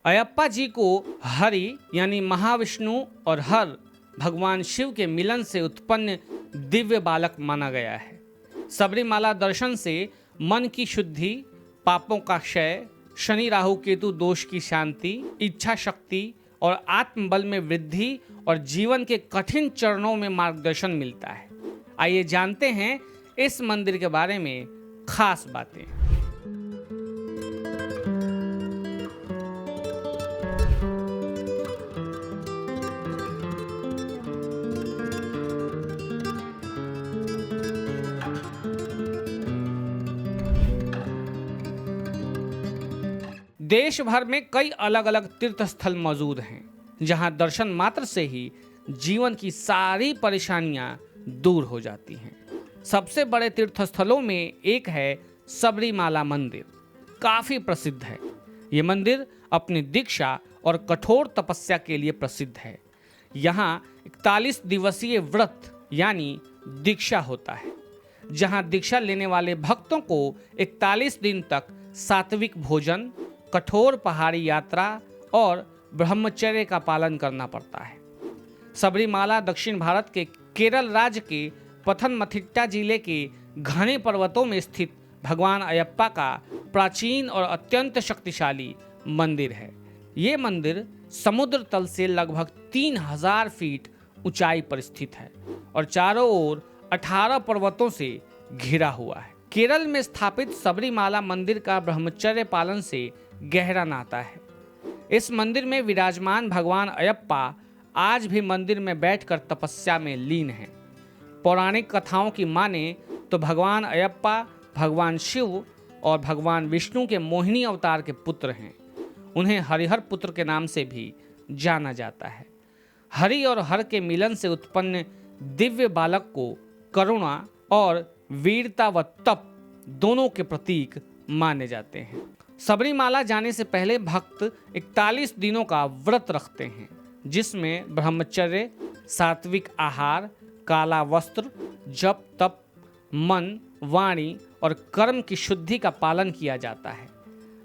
अयप्पा जी को हरि यानी महाविष्णु और हर भगवान शिव के मिलन से उत्पन्न दिव्य बालक माना गया है। सबरीमाला दर्शन से मन की शुद्धि, पापों का क्षय, शनि राहु केतु दोष की शांति, इच्छा शक्ति और आत्मबल में वृद्धि और जीवन के कठिन चरणों में मार्गदर्शन मिलता है। आइए जानते हैं इस मंदिर के बारे में खास बातें। देश भर में कई अलग अलग तीर्थ स्थल मौजूद हैं, जहां दर्शन मात्र से ही जीवन की सारी परेशानियां दूर हो जाती हैं। सबसे बड़े तीर्थ स्थलों में एक है सबरीमाला मंदिर। काफी प्रसिद्ध है। ये मंदिर अपनी दीक्षा और कठोर तपस्या के लिए प्रसिद्ध है। यहाँ 41 दिवसीय व्रत यानी दीक्षा होता है, जहाँ दीक्षा लेने वाले भक्तों को 41 दिन तक सात्विक भोजन, कठोर पहाड़ी यात्रा और ब्रह्मचर्य का पालन करना पड़ता है। सबरीमाला दक्षिण भारत के केरल राज्य के पथनमथिट्टा जिले के घने पर्वतों में स्थित भगवान अयप्पा का प्राचीन और अत्यंत शक्तिशाली मंदिर है। ये मंदिर समुद्र तल से लगभग 3000 फीट ऊंचाई पर स्थित है और चारों ओर 18 पर्वतों से घिरा हुआ है। केरल में स्थापित सबरीमाला मंदिर का ब्रह्मचर्य पालन से गहरा नाता है। इस मंदिर में विराजमान भगवान अयप्पा आज भी मंदिर में बैठकर तपस्या में लीन हैं। पौराणिक कथाओं की माने तो भगवान अयप्पा भगवान शिव और भगवान विष्णु के मोहिनी अवतार के पुत्र हैं। उन्हें हरिहर पुत्र के नाम से भी जाना जाता है। हरि और हर के मिलन से उत्पन्न दिव्य बालक को करुणा और वीरता व तप दोनों के प्रतीक माने जाते हैं। सबरीमाला जाने से पहले भक्त 41 दिनों का व्रत रखते हैं, जिसमें ब्रह्मचर्य, सात्विक आहार, काला वस्त्र, जप तप, मन, वाणी और कर्म की शुद्धि का पालन किया जाता है।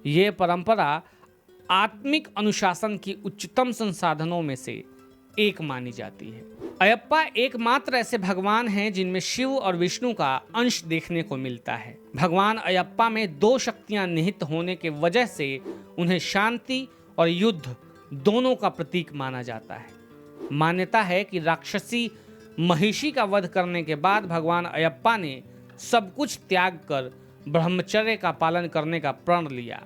ये परंपरा आत्मिक अनुशासन की उच्चतम संसाधनों में से एक मानी जाती है। अयप्पा एकमात्र ऐसे भगवान हैं जिनमें शिव और विष्णु का अंश देखने को मिलता है। भगवान अयप्पा में 2 शक्तियां निहित होने के वजह से उन्हें शांति और युद्ध दोनों का प्रतीक माना जाता है। मान्यता है कि राक्षसी महिषी का वध करने के बाद भगवान अयप्पा ने सब कुछ त्याग कर ब्रह्मचर्य का पालन करने का प्रण लिया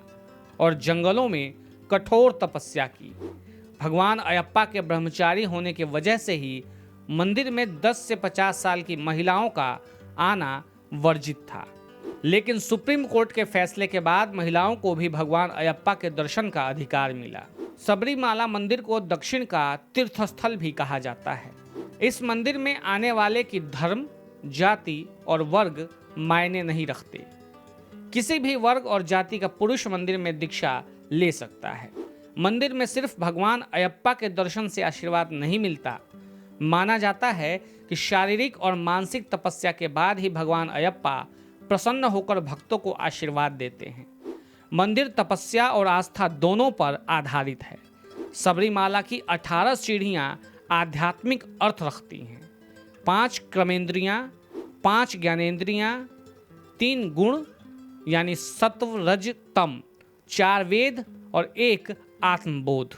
और जंगलों में कठोर तपस्या की। भगवान अयप्पा के ब्रह्मचारी होने की वजह से ही मंदिर में 10 से 50 साल की महिलाओं का आना वर्जित था, लेकिन सुप्रीम कोर्ट के फैसले के बाद महिलाओं को भी भगवान अयप्पा के दर्शन का अधिकार मिला। सबरीमाला मंदिर को दक्षिण का तीर्थस्थल भी कहा जाता है। इस मंदिर में आने वाले की धर्म, जाति और वर्ग मायने नहीं रखते। किसी भी वर्ग और जाति का पुरुष मंदिर में दीक्षा ले सकता है। मंदिर में सिर्फ भगवान अयप्पा के दर्शन से आशीर्वाद नहीं मिलता। माना जाता है कि शारीरिक और मानसिक तपस्या के बाद ही भगवान अयप्पा प्रसन्न होकर भक्तों को आशीर्वाद देते हैं। मंदिर तपस्या और आस्था दोनों पर आधारित है। सबरीमाला की 18 सीढ़ियां आध्यात्मिक अर्थ रखती हैं। 5 कर्मेंद्रियां, 5 ज्ञानेंद्रियां, 3 गुण यानी सत्व रज तम, 4 वेद और 1 आत्मबोध,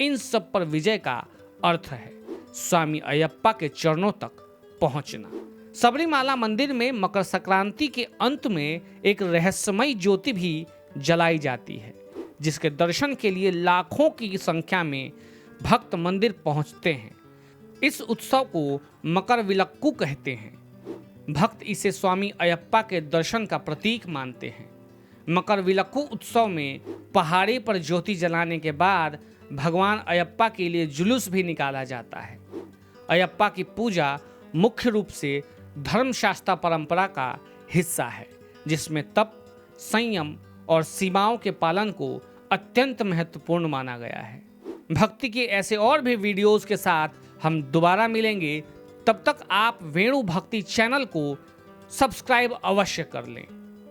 इन सब पर विजय का अर्थ है स्वामी अयप्पा के चरणों तक पहुंचना। सबरीमाला मंदिर में मकर संक्रांति के अंत में एक रहस्यमयी ज्योति भी जलाई जाती है, जिसके दर्शन के लिए लाखों की संख्या में भक्त मंदिर पहुंचते हैं। इस उत्सव को मकर विलक्कू कहते हैं। भक्त इसे स्वामी अयप्पा के दर्शन का प्रतीक मानते हैं। मकर विलक्कू उत्सव में पहाड़ी पर ज्योति जलाने के बाद भगवान अयप्पा के लिए जुलूस भी निकाला जाता है। अयप्पा की पूजा मुख्य रूप से धर्मशास्त्र परंपरा का हिस्सा है, जिसमें तप, संयम और सीमाओं के पालन को अत्यंत महत्वपूर्ण माना गया है। भक्ति के ऐसे और भी वीडियोस के साथ हम दोबारा मिलेंगे। तब तक आप वेणु भक्ति चैनल को सब्सक्राइब अवश्य कर लें।